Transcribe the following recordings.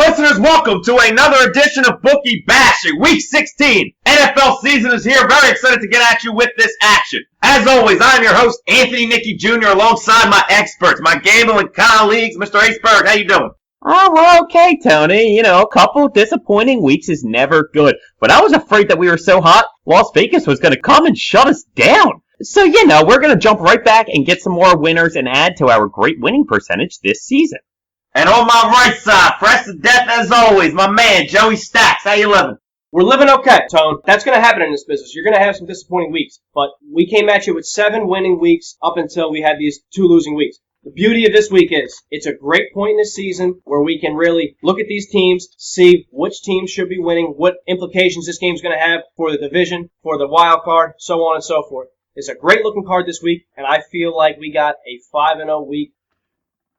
listeners, welcome to another edition of Bookie Bash. Week 16 NFL season is here. Very excited to get at you with this action. As always, I'm your host, Anthony Nikki Jr., alongside my experts, my gambling colleagues, Mr. Ace Berg. How you doing? Oh, we're okay, Tony. A couple disappointing weeks is never good. But I was afraid that we were so hot, Las Vegas was going to come and shut us down. So, we're going to jump right back and get some more winners and add to our great winning percentage this season. And on my right side, fresh to death as always, my man, Joey Staxxx. How you living? We're living okay, Tone. That's going to happen in this business. You're going to have some disappointing weeks. But we came at you with 7 winning weeks up until we had these 2 losing weeks. The beauty of this week is it's a great point in the season where we can really look at these teams, see which teams should be winning, what implications this game's going to have for the division, for the wild card, so on and so forth. It's a great looking card this week, and I feel like we got a 5-0 week.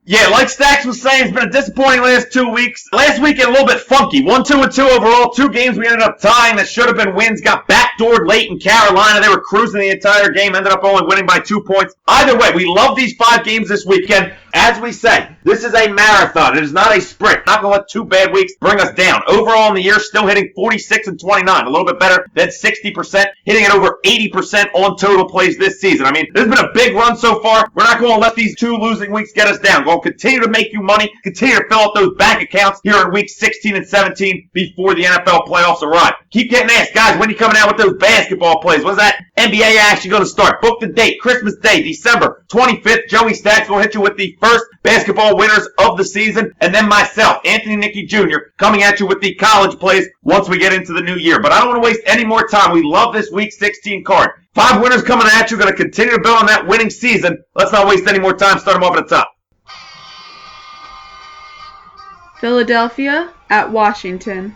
Yeah, like Staxxx was saying, it's been a disappointing last 2 weeks. Last weekend, a little bit funky. 1-2-2 overall. 2 games we ended up tying that should have been wins. Got backdoored late in Carolina. They were cruising the entire game. Ended up only winning by 2 points. Either way, we love these 5 games this weekend. As we say, this is a marathon. It is not a sprint. Not going to let 2 bad weeks bring us down. Overall in the year, still hitting 46 and 29. A little bit better than 60%. Hitting at over 80% on total plays this season. I mean, this has been a big run so far. We're not going to let these 2 losing weeks get us down. We'll continue to make you money, continue to fill out those bank accounts here in weeks 16 and 17 before the NFL playoffs arrive. Keep getting asked, guys, when are you coming out with those basketball plays? When's that NBA action going to start? Book the date, Christmas Day, December 25th. Joey Staxxx will hit you with the first basketball winners of the season, and then myself, Anthony Nikki Jr., coming at you with the college plays once we get into the new year. But I don't want to waste any more time. We love this week 16 card. 5 winners coming at you, going to continue to build on that winning season. Let's not waste any more time. Start them off at the top. Philadelphia at Washington.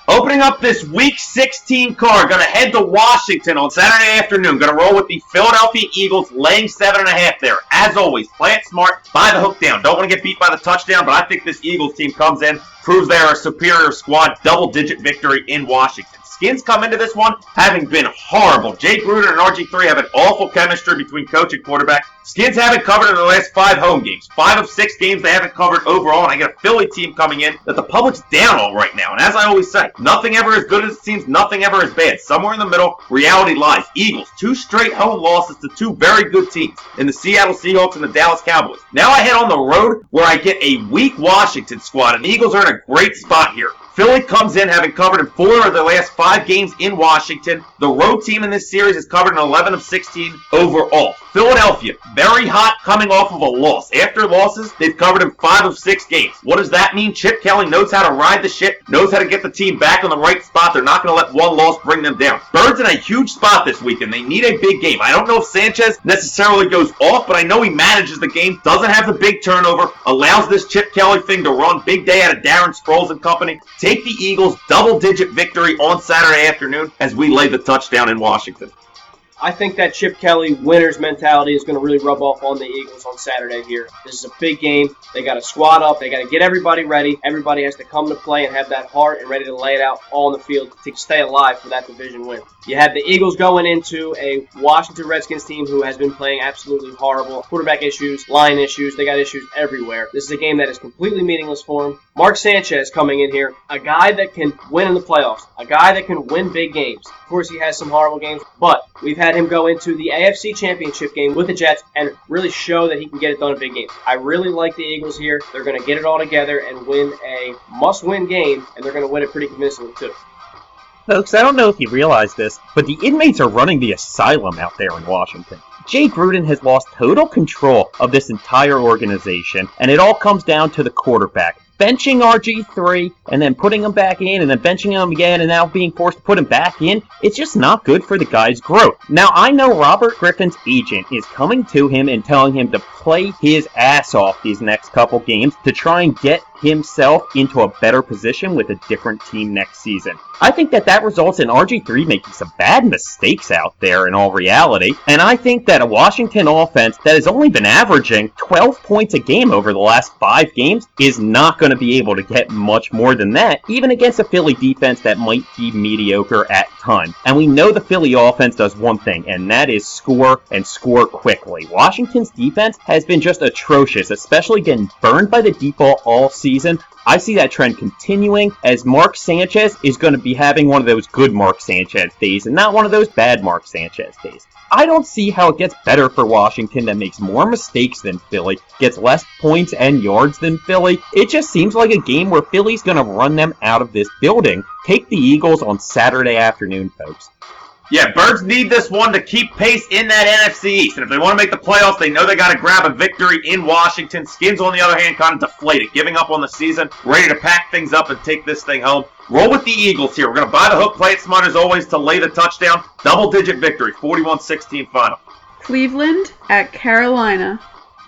Opening up this Week 16 card, going to head to Washington on Saturday afternoon. Going to roll with the Philadelphia Eagles, laying 7.5 there. As always, play it smart, buy the hook down. Don't want to get beat by the touchdown, but I think this Eagles team comes in, proves they are a superior squad, double-digit victory in Washington. Skins come into this one having been horrible. Jay Gruden and RG3 have an awful chemistry between coach and quarterback. Skins haven't covered in the last 5 home games. 5 of 6 games they haven't covered overall, and I get a Philly team coming in that the public's down on right now. And as I always say, nothing ever as good as it seems, nothing ever as bad. Somewhere in the middle, reality lies. Eagles, 2 straight home losses to 2 very good teams in the Seattle Seahawks and the Dallas Cowboys. Now I head on the road where I get a weak Washington squad, and the Eagles are in a great spot here. Philly comes in having covered in 4 of their last 5 games in Washington. The road team in this series has covered in 11 of 16 overall. Philadelphia, very hot coming off of a loss. After losses, they've covered in 5 of 6 games. What does that mean? Chip Kelly knows how to ride the ship, knows how to get the team back on the right spot. They're not going to let one loss bring them down. Bird's in a huge spot this weekend. They need a big game. I don't know if Sanchez necessarily goes off, but I know he manages the game, doesn't have the big turnover, allows this Chip Kelly thing to run. Big day out of Darren Sproles and company. Take the Eagles double-digit victory on Saturday afternoon as we lay the touchdown in Washington. I think that Chip Kelly winner's mentality is going to really rub off on the Eagles on Saturday here. This is a big game. They got to squad up. They got to get everybody ready. Everybody has to come to play and have that heart and ready to lay it out all on the field to stay alive for that division win. You have the Eagles going into a Washington Redskins team who has been playing absolutely horrible. Quarterback issues, line issues. They got issues everywhere. This is a game that is completely meaningless for them. Mark Sanchez coming in here, a guy that can win in the playoffs, a guy that can win big games. Of course, he has some horrible games, but we've had him go into the AFC Championship game with the Jets and really show that he can get it done in big games. I really like the Eagles here. They're going to get it all together and win a must-win game, and they're going to win it pretty convincingly, too. Folks, I don't know if you realize this, but the inmates are running the asylum out there in Washington. Jay Gruden has lost total control of this entire organization, and it all comes down to the quarterback. Benching RG3 and then putting him back in and then benching him again and now being forced to put him back in, it's just not good for the guy's growth. Now, I know Robert Griffin's agent is coming to him and telling him to play his ass off these next couple games to try and get himself into a better position with a different team next season. I think that results in RG3 making some bad mistakes out there in all reality, and I think that a Washington offense that has only been averaging 12 points a game over the last 5 games is not going to be able to get much more than that, even against a Philly defense that might be mediocre at times. And we know the Philly offense does one thing, and that is score and score quickly. Washington's defense has been just atrocious, especially getting burned by the deep ball all season. I see that trend continuing as Mark Sanchez is going to be having one of those good Mark Sanchez days and not one of those bad Mark Sanchez days. I don't see how it gets better for Washington that makes more mistakes than Philly, gets less points and yards than Philly. It just seems like a game where Philly's going to run them out of this building. Take the Eagles on Saturday afternoon, folks. Yeah, Birds need this one to keep pace in that NFC East. And if they want to make the playoffs, they know they got to grab a victory in Washington. Skins, on the other hand, kind of deflated, giving up on the season, ready to pack things up and take this thing home. Roll with the Eagles here. We're going to buy the hook, play it smart as always to lay the touchdown. Double-digit victory, 41-16 final. Cleveland at Carolina.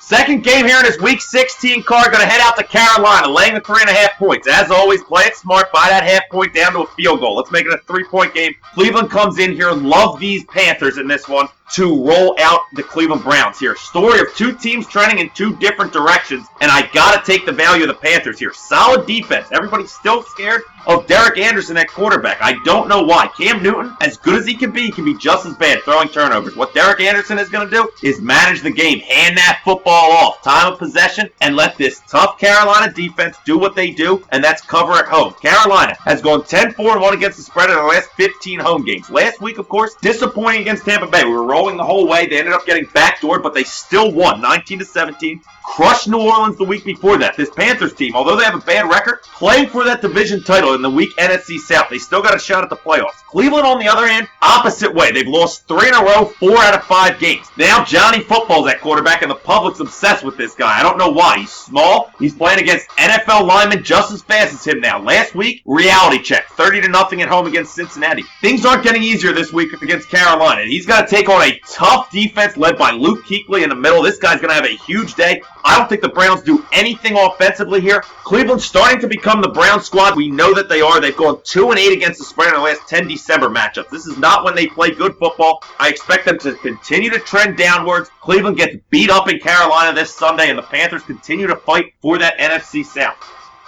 Second game here in this Week 16 card. Going to head out to Carolina, laying the 3.5 points. As always, play it smart. Buy that half point down to a field goal. Let's make it a 3-point game. Cleveland comes in here. Love these Panthers in this one to roll out the Cleveland Browns here. Story of two teams trending in two different directions, and I got to take the value of the Panthers here. Solid defense. Everybody's still scared of Derek Anderson at quarterback. I don't know why. Cam Newton, as good as he can be just as bad throwing turnovers. What Derek Anderson is going to do is manage the game, hand that football off, time of possession, and let this tough Carolina defense do what they do, and that's cover at home. Carolina has gone 10-4-1 against the spread in their last 15 home games. Last week, of course, disappointing against Tampa Bay. We were rolling the whole way. They ended up getting backdoored, but they still won 19-17. Crushed New Orleans the week before that. This Panthers team, although they have a bad record, playing for that division title in the weak NFC South. They still got a shot at the playoffs. Cleveland, on the other hand, opposite way. They've lost 3 in a row, 4 out of 5 games. Now Johnny Football's at quarterback, and the public's obsessed with this guy. I don't know why. He's small. He's playing against NFL linemen just as fast as him now. Last week, reality check. 30-0 at home against Cincinnati. Things aren't getting easier this week against Carolina. He's got to take on a tough defense led by Luke Kuechly in the middle. This guy's going to have a huge day. I don't think the Browns do anything offensively here. Cleveland's starting to become the Browns squad. We know that they are. They've gone 2-8 against the spread in the last 10 December matchups. This is not when they play good football. I expect them to continue to trend downwards. Cleveland gets beat up in Carolina this Sunday, and the Panthers continue to fight for that NFC South.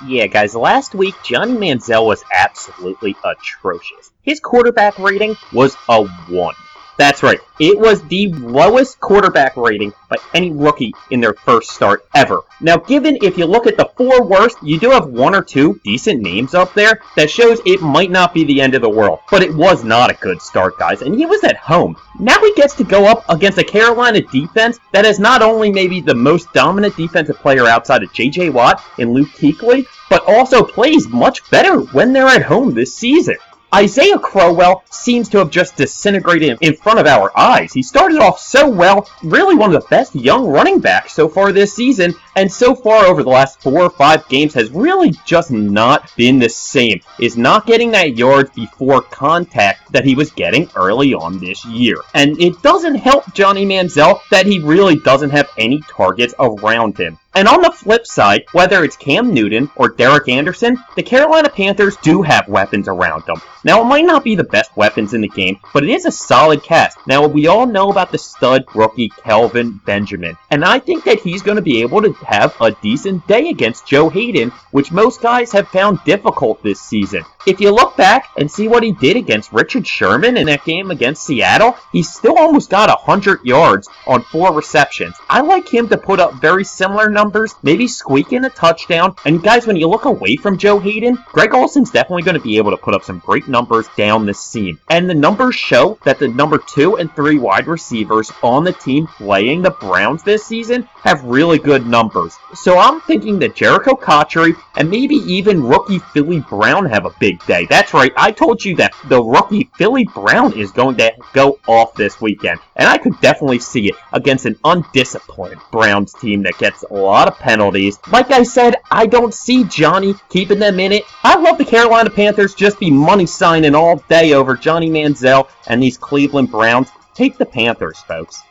Yeah, guys, last week, Johnny Manziel was absolutely atrocious. His quarterback rating was a 1. That's right. It was the lowest quarterback rating by any rookie in their first start ever. Now, given if you look at the 4 worst, you do have 1 or 2 decent names up there. That shows it might not be the end of the world. But it was not a good start, guys, and he was at home. Now he gets to go up against a Carolina defense that is not only maybe the most dominant defensive player outside of J.J. Watt and Luke Kuechly, but also plays much better when they're at home this season. Isaiah Crowell seems to have just disintegrated in front of our eyes. He started off so well, really one of the best young running backs so far this season, and so far over the last 4 or 5 games has really just not been the same. Is not getting that yards before contact that he was getting early on this year. And it doesn't help Johnny Manziel that he really doesn't have any targets around him. And on the flip side, whether it's Cam Newton or Derek Anderson, the Carolina Panthers do have weapons around them. Now, it might not be the best weapons in the game, but it is a solid cast. Now, we all know about the stud rookie Kelvin Benjamin, and I think that he's going to be able to have a decent day against Joe Hayden, which most guys have found difficult this season. If you look back and see what he did against Richard Sherman in that game against Seattle, he still almost got 100 yards on 4 receptions. I like him to put up very similar numbers, maybe squeak in a touchdown. And guys, when you look away from Joe Hayden, Greg Olsen's definitely going to be able to put up some great numbers down the seam. And the numbers show that the number 2 and 3 wide receivers on the team playing the Browns this season have really good numbers. So I'm thinking that Jericho Cotchery and maybe even rookie Philly Brown have a big day. That's right, I told you that the rookie Philly Brown is going to go off this weekend. And I could definitely see it against an undisciplined Browns team that gets a lot of penalties. Like I said, I don't see Johnny keeping them in it. I love the Carolina Panthers just be money signing all day over Johnny Manziel and these Cleveland Browns. Take the Panthers, folks.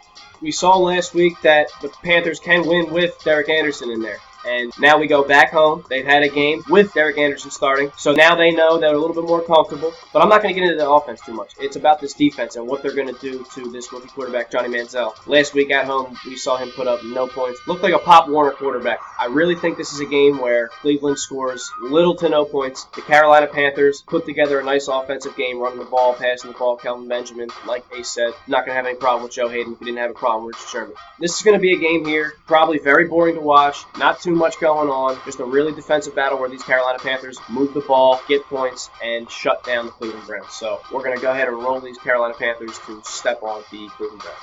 We saw last week that the Panthers can win with Derek Anderson in there. And now we go back home. They've had a game with Derek Anderson starting. So now they know they're a little bit more comfortable. But I'm not going to get into the offense too much. It's about this defense and what they're going to do to this rookie quarterback, Johnny Manziel. Last week at home, we saw him put up no points. Looked like a Pop Warner quarterback. I really think this is a game where Cleveland scores little to no points. The Carolina Panthers put together a nice offensive game, running the ball, passing the ball. Kelvin Benjamin, like Ace said, not going to have any problem with Joe Hayden if he didn't have a problem with Richard Sherman. This is going to be a game here, probably very boring to watch. Not too too much going on. Just a really defensive battle where these Carolina Panthers move the ball, get points, and shut down the Cleveland Browns. So we're going to go ahead and roll these Carolina Panthers to step on the Cleveland Browns.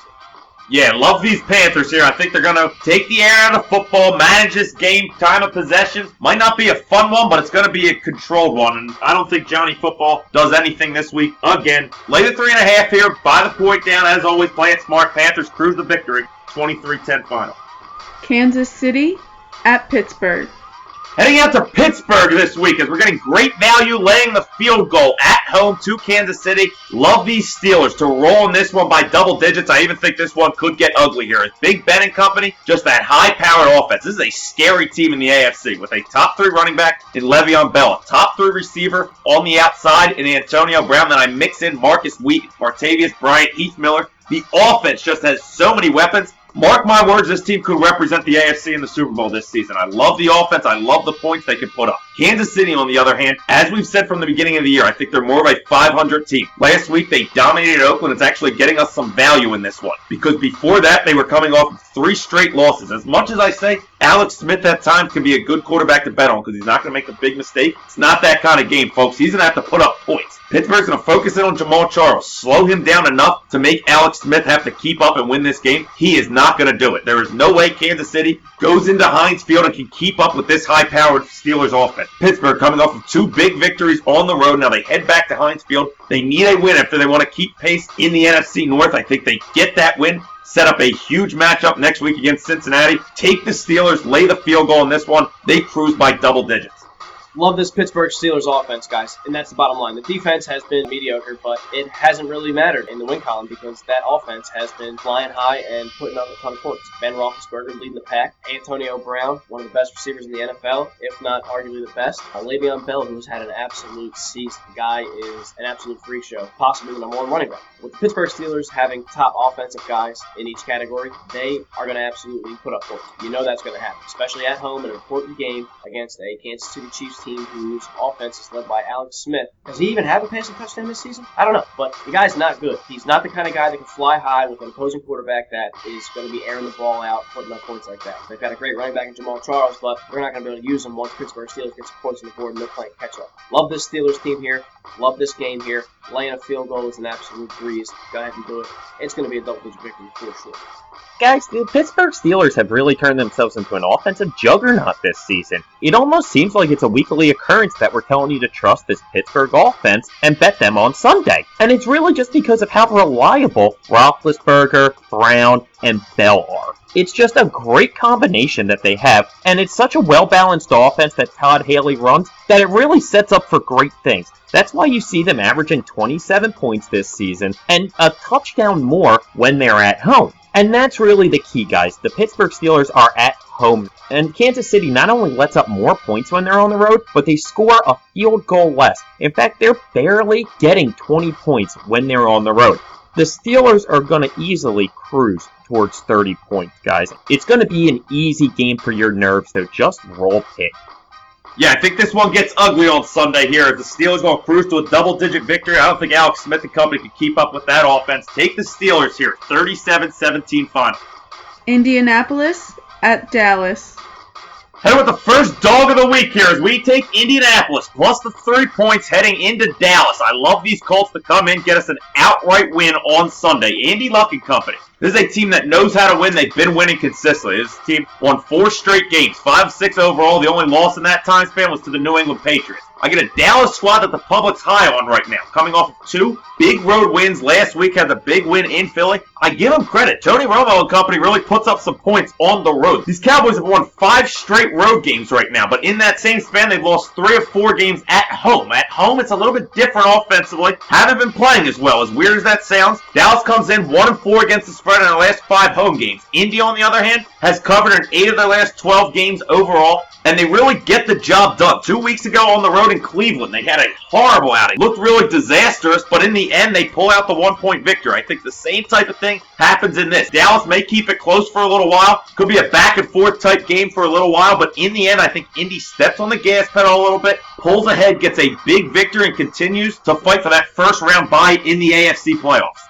Yeah, love these Panthers here. I think they're going to take the air out of football, manage this game, time of possession. Might not be a fun one, but it's going to be a controlled one. And I don't think Johnny Football does anything this week. Again, lay the 3.5 here, buy the point down. As always, play it smart. Panthers cruise the victory. 23-10 final. Kansas City at Pittsburgh. Heading out to Pittsburgh this week as we're getting great value laying the field goal at home to Kansas City. Love these Steelers to roll in this one by double digits. I even think this one could get ugly here. It's Big Ben and company, just that high-powered offense. This is a scary team in the AFC with a top 3 running back in Le'Veon Bell, a top 3 receiver on the outside in Antonio Brown. Then I mix in Marcus Wheaton, Martavius Bryant, Heath Miller. The offense just has so many weapons. Mark my words, this team could represent the AFC in the Super Bowl this season. I love the offense. I love the points they can put up. Kansas City, on the other hand, as we've said from the beginning of the year, I think they're more of a 500 team. Last week, they dominated Oakland. It's actually getting us some value in this one. Because before that, they were coming off of 3 straight losses. As much as I say Alex Smith at times can be a good quarterback to bet on because he's not going to make a big mistake, it's not that kind of game, folks. He's going to have to put up points. Pittsburgh's going to focus in on Jamal Charles, slow him down enough to make Alex Smith have to keep up and win this game. He is not going to do it. There is no way Kansas City goes into Heinz Field and can keep up with this high-powered Steelers offense. Pittsburgh coming off of 2 big victories on the road. Now they head back to Heinz Field. They need a win if they want to keep pace in the NFC North. I think they get that win. Set up a huge matchup next week against Cincinnati. Take the Steelers, lay the field goal in this one. They cruise by double digits. Love this Pittsburgh Steelers offense, guys, and that's the bottom line. The defense has been mediocre, but it hasn't really mattered in the win column because that offense has been flying high and putting up a ton of points. Ben Roethlisberger leading the pack. Antonio Brown, one of the best receivers in the NFL, if not arguably the best. Le'Veon Bell, who's had an absolute season. The guy is an absolute freak show, possibly the number 1 running back. With the Pittsburgh Steelers having top offensive guys in each category, they are going to absolutely put up points. You know that's going to happen, especially at home in an important game against a Kansas City Chiefs team whose offense is led by Alex Smith. Does he even have a passing touchdown this season? I don't know, but the guy's not good. He's not the kind of guy that can fly high with an opposing quarterback that is going to be airing the ball out, putting up points like that. They've got a great running back in Jamal Charles, but they're not going to be able to use him once Pittsburgh Steelers get some points on the board and they're playing catch-up. Love this Steelers team here. Love this game here. Laying a field goal is an absolute breeze. Go ahead and do it. It's going to be a double-digit victory for sure. Guys, the Pittsburgh Steelers have really turned themselves into an offensive juggernaut this season. It almost seems like it's a weekly occurrence that we're telling you to trust this Pittsburgh offense and bet them on Sunday. And it's really just because of how reliable Roethlisberger, Brown, and Bell are. It's just a great combination that they have, and it's such a well-balanced offense that Todd Haley runs that it really sets up for great things. That's why you see them averaging 27 points this season and a touchdown more when they're at home. And that's really the key, guys. The Pittsburgh Steelers are at home. And Kansas City not only lets up more points when they're on the road, but they score a field goal less. In fact, they're barely getting 20 points when they're on the road. The Steelers are going to easily cruise towards 30 points, guys. It's going to be an easy game for your nerves, so just roll Pitt. Yeah, I think this one gets ugly on Sunday here. If the Steelers going to cruise to a double-digit victory, I don't think Alex Smith and company can keep up with that offense. Take the Steelers here, 37-17 final. Indianapolis at Dallas. Heading with the first dog of the week here as we take Indianapolis plus the 3 points heading into Dallas. I love these Colts to come in, get us an outright win on Sunday. Andy Luck and company. This is a team that knows how to win. They've been winning consistently. This team won 4 straight games, 5-6 overall. The only loss in that time span was to the New England Patriots. I get a Dallas squad that the public's high on right now, coming off of 2 big road wins. Last week had the big win in Philly. I give them credit. Tony Romo and company really puts up some points on the road. These Cowboys have won 5 straight road games right now, but in that same span, they've lost 3 or 4 games at home. At home, it's a little bit different offensively. Haven't been playing as well. As weird as that sounds, Dallas comes in 1-4 against the spread in their last 5 home games. Indy, on the other hand, has covered in 8 of their last 12 games overall, and they really get the job done. 2 weeks ago on the road in Cleveland, they had a horrible outing. Looked really disastrous, but in the end, they pull out the 1-point victory. I think the same type of thing happens in this. Dallas may keep it close for a little while. Could be a back-and-forth type game for a little while, but in the end, I think Indy steps on the gas pedal a little bit, pulls ahead, gets a big victory, and continues to fight for that first-round bye in the AFC playoffs.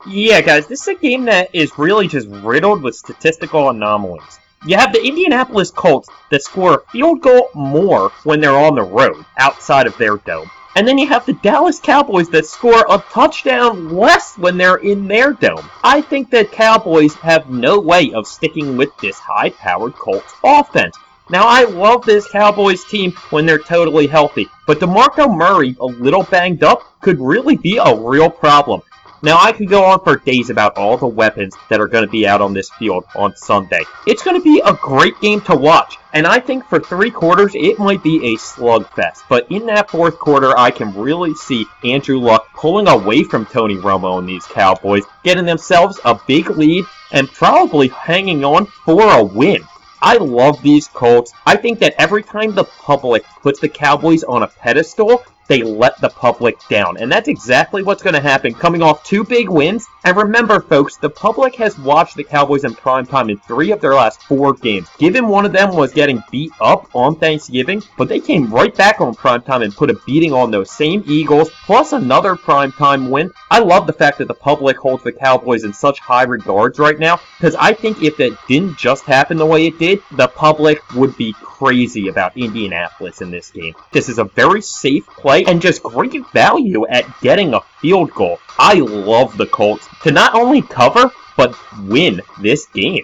Yeah, guys, this is a game that is really just riddled with statistical anomalies. You have the Indianapolis Colts that score a field goal more when they're on the road, outside of their dome. And then you have the Dallas Cowboys that score a touchdown less when they're in their dome. I think that Cowboys have no way of sticking with this high-powered Colts offense. Now, I love this Cowboys team when they're totally healthy, but DeMarco Murray, a little banged up, could really be a real problem. Now, I could go on for days about all the weapons that are going to be out on this field on Sunday. It's going to be a great game to watch, and I think for 3 quarters, it might be a slugfest. But in that 4th quarter, I can really see Andrew Luck pulling away from Tony Romo and these Cowboys, getting themselves a big lead, and probably hanging on for a win. I love these Colts. I think that every time the public puts the Cowboys on a pedestal, they let the public down. And that's exactly what's going to happen, coming off 2 big wins. And remember, folks, the public has watched the Cowboys in primetime in 3 of their last 4 games. Given one of them was getting beat up on Thanksgiving, but they came right back on primetime and put a beating on those same Eagles, plus another primetime win. I love the fact that the public holds the Cowboys in such high regards right now, because I think if that didn't just happen the way it did, the public would be crazy about Indianapolis in this game. This is a very safe play and just great value at getting a field goal. I love the Colts to not only cover, but win this game.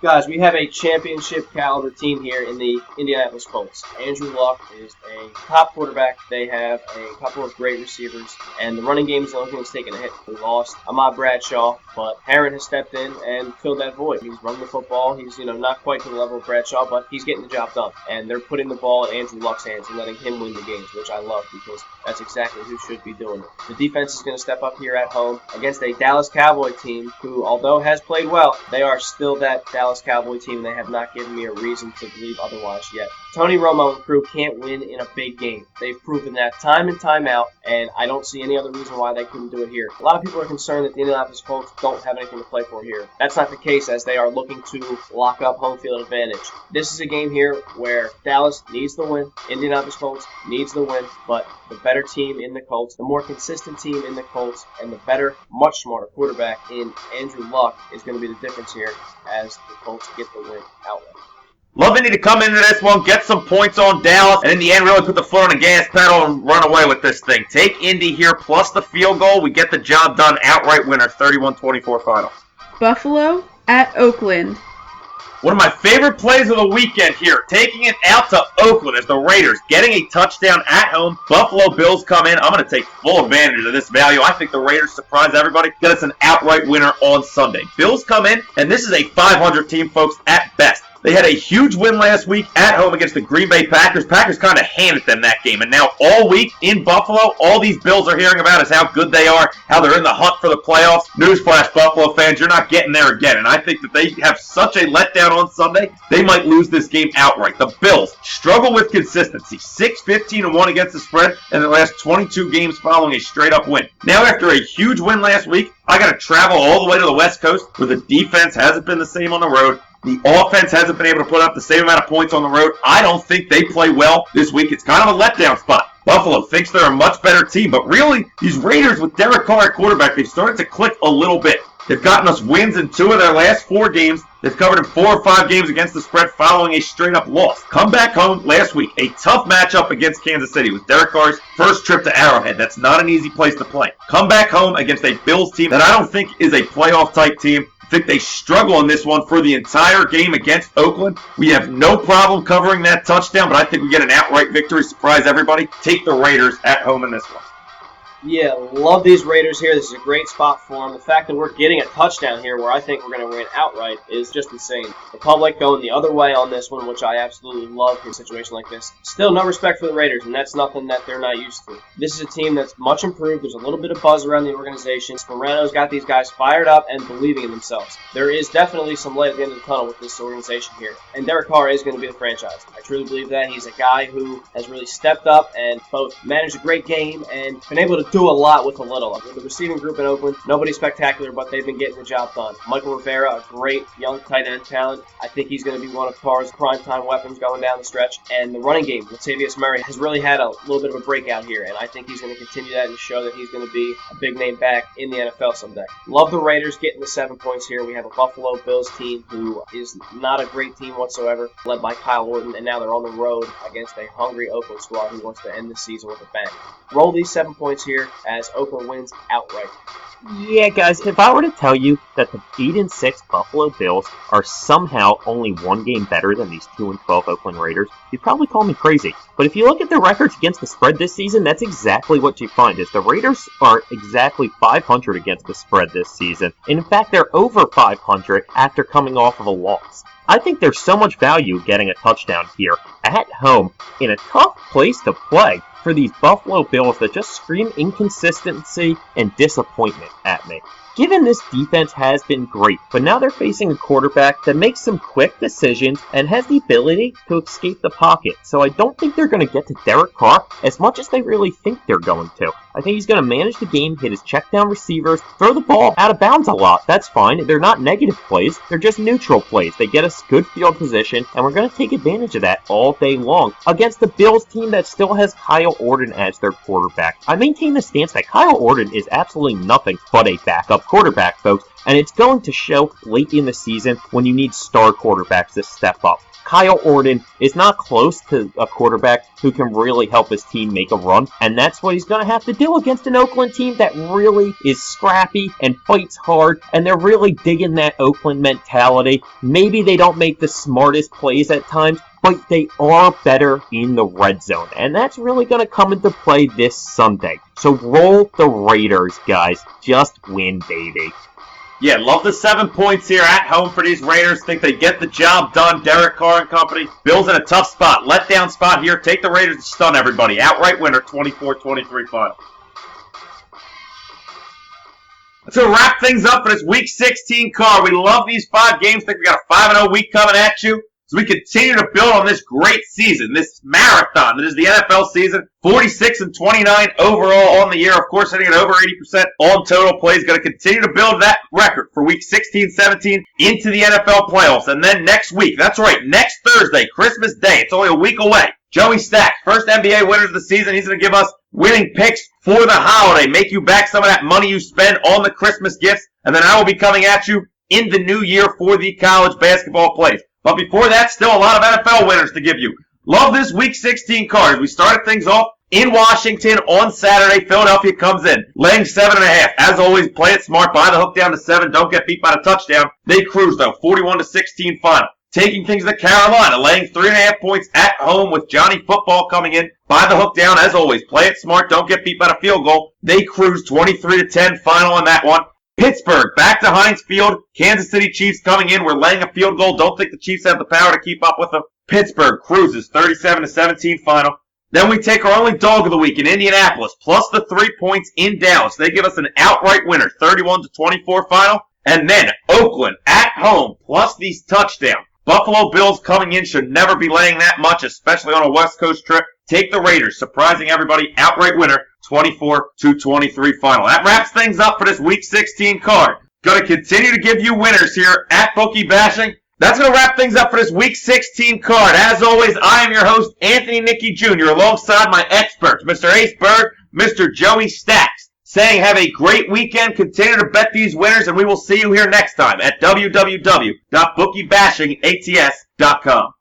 Guys, we have a championship caliber team here in the Indianapolis Colts. Andrew Luck is a top quarterback. They have a couple of great receivers, and the running game is the only thing that's taken a hit. We lost Ahmad Bradshaw, but Herron has stepped in and filled that void. He's running the football. He's, not quite to the level of Bradshaw, but he's getting the job done. And they're putting the ball in Andrew Luck's hands and letting him win the games, which I love because that's exactly who should be doing it. The defense is going to step up here at home against a Dallas Cowboy team who, although has played well, they are still that Dallas Cowboy team. They have not given me a reason to believe otherwise yet. Tony Romo and crew can't win in a big game. They've proven that time and time out, and I don't see any other reason why they couldn't do it here. A lot of people are concerned that the Indianapolis Colts don't have anything to play for here. That's not the case, as they are looking to lock up home field advantage. This is a game here where Dallas needs the win, Indianapolis Colts needs the win, but the better team in the Colts, the more consistent team in the Colts, and the better, much smarter quarterback in Andrew Luck is going to be the difference here as the Colts get the win outright. Love Indy to come into this one, get some points on Dallas, and in the end really put the foot on the gas pedal and run away with this thing. Take Indy here plus the field goal. We get the job done. Outright winner, 31-24 final. Buffalo at Oakland. One of my favorite plays of the weekend here, taking it out to Oakland as the Raiders getting a touchdown at home. Buffalo Bills come in. I'm going to take full advantage of this value. I think the Raiders surprise everybody, get us an outright winner on Sunday. Bills come in, and this is a 500 team, folks, at best. They had a huge win last week at home against the Green Bay Packers. Packers kind of handed them that game. And now all week in Buffalo, all these Bills are hearing about is how good they are, how they're in the hunt for the playoffs. Newsflash, Buffalo fans, you're not getting there again. And I think that they have such a letdown on Sunday, they might lose this game outright. The Bills struggle with consistency. 6-15-1 against the spread in the last 22 games following a straight-up win. Now after a huge win last week, I got to travel all the way to the West Coast where the defense hasn't been the same on the road. The offense hasn't been able to put up the same amount of points on the road. I don't think they play well this week. It's kind of a letdown spot. Buffalo thinks they're a much better team, but really, these Raiders with Derek Carr at quarterback, they've started to click a little bit. They've gotten us wins in 2 of their last 4 games. They've covered in 4 or 5 games against the spread following a straight-up loss. Come back home last week, a tough matchup against Kansas City. It was Derek Carr's first trip to Arrowhead. That's not an easy place to play. Come back home against a Bills team that I don't think is a playoff-type team. I think they struggle in this one for the entire game against Oakland. We have no problem covering that touchdown, but I think we get an outright victory. Surprise everybody. Take the Raiders at home in this one. Yeah, love these Raiders here. This is a great spot for them. The fact that we're getting a touchdown here where I think we're going to win outright is just insane. The public going the other way on this one, which I absolutely love in a situation like this. Still no respect for the Raiders, and that's nothing that they're not used to. This is a team that's much improved. There's a little bit of buzz around the organization. Moreno's got these guys fired up and believing in themselves. There is definitely some light at the end of the tunnel with this organization here. And Derek Carr is going to be the franchise. I truly believe that. He's a guy who has really stepped up and both managed a great game and been able to do a lot with a little. The receiving group in Oakland, nobody spectacular, but they've been getting the job done. Michael Rivera, a great young tight end talent. I think he's going to be one of Carr's primetime weapons going down the stretch. And the running game, Latavius Murray, has really had a little bit of a breakout here, and I think he's going to continue that and show that he's going to be a big name back in the NFL someday. Love the Raiders getting the 7 points here. We have a Buffalo Bills team who is not a great team whatsoever, led by Kyle Orton, and now they're on the road against a hungry Oakland squad who wants to end the season with a bang. Roll these 7 points here as Oakland wins outright. Yeah, guys, if I were to tell you that the 8-6 Buffalo Bills are somehow only 1 game better than these 2-12 Oakland Raiders, you'd probably call me crazy. But if you look at their records against the spread this season, that's exactly what you find, is the Raiders are exactly 500 against the spread this season. And in fact, they're over 500 after coming off of a loss. I think there's so much value getting a touchdown here at home in a tough place to play for these Buffalo Bills that just scream inconsistency and disappointment at me. Given this defense has been great, but now they're facing a quarterback that makes some quick decisions and has the ability to escape the pocket. So I don't think they're going to get to Derek Carr as much as they really think they're going to. I think he's going to manage the game, hit his check down receivers, throw the ball out of bounds a lot. That's fine. They're not negative plays. They're just neutral plays. They get us good field position, and we're going to take advantage of that all day long against the Bills team that still has Kyle Orton as their quarterback. I maintain the stance that Kyle Orton is absolutely nothing but a backup quarterback, folks, and it's going to show late in the season when you need star quarterbacks to step up. Kyle Orton is not close to a quarterback who can really help his team make a run, and that's what he's going to have to do against an Oakland team that really is scrappy and fights hard, and they're really digging that Oakland mentality. Maybe they don't make the smartest plays at times, but they are better in the red zone, and that's really going to come into play this Sunday. So roll the Raiders, guys. Just win, baby. Yeah, love the 7 points here at home for these Raiders. Think they get the job done. Derek Carr and company. Bills in a tough spot. Letdown spot here. Take the Raiders to stun everybody. Outright winner, 24-23 final. Let's go wrap things up for this Week 16 card. We love these 5 games. Think we got a 5-0 week coming at you. So we continue to build on this great season, this marathon that is the NFL season. 46-29 overall on the year. Of course, hitting at over 80% on total plays. Going to continue to build that record for week 16-17 into the NFL playoffs. And then next week, that's right, next Thursday, Christmas Day. It's only a week away. Joey Staxxx, first NBA winners of the season. He's going to give us winning picks for the holiday. Make you back some of that money you spend on the Christmas gifts. And then I will be coming at you in the new year for the college basketball plays. But before that, still a lot of NFL winners to give you. Love this Week 16 card. We started things off in Washington on Saturday. Philadelphia comes in, laying 7.5. As always, play it smart. Buy the hook down to 7. Don't get beat by the touchdown. They cruise, though. 41-16 final. Taking things to Carolina, laying 3.5 points at home with Johnny Football coming in. Buy the hook down. As always, play it smart. Don't get beat by the field goal. They cruise 23-10 final on that one. Pittsburgh, back to Heinz Field. Kansas City Chiefs coming in. We're laying a field goal. Don't think the Chiefs have the power to keep up with them. Pittsburgh cruises 37-17 final. Then we take our only dog of the week in Indianapolis, plus the 3 points in Dallas. They give us an outright winner, 31-24 final. And then Oakland at home, plus these touchdowns. Buffalo Bills coming in should never be laying that much, especially on a West Coast trip. Take the Raiders, surprising everybody, outright winner, 24-23 final. That wraps things up for this Week 16 card. Going to continue to give you winners here at Bookie Bashing. That's going to wrap things up for this Week 16 card. As always, I am your host, Anthony Nicky Jr., alongside my experts, Mr. Ace Berg, Mr. Joey Staxxx, saying have a great weekend, continue to bet these winners, and we will see you here next time at www.bookiebashingats.com.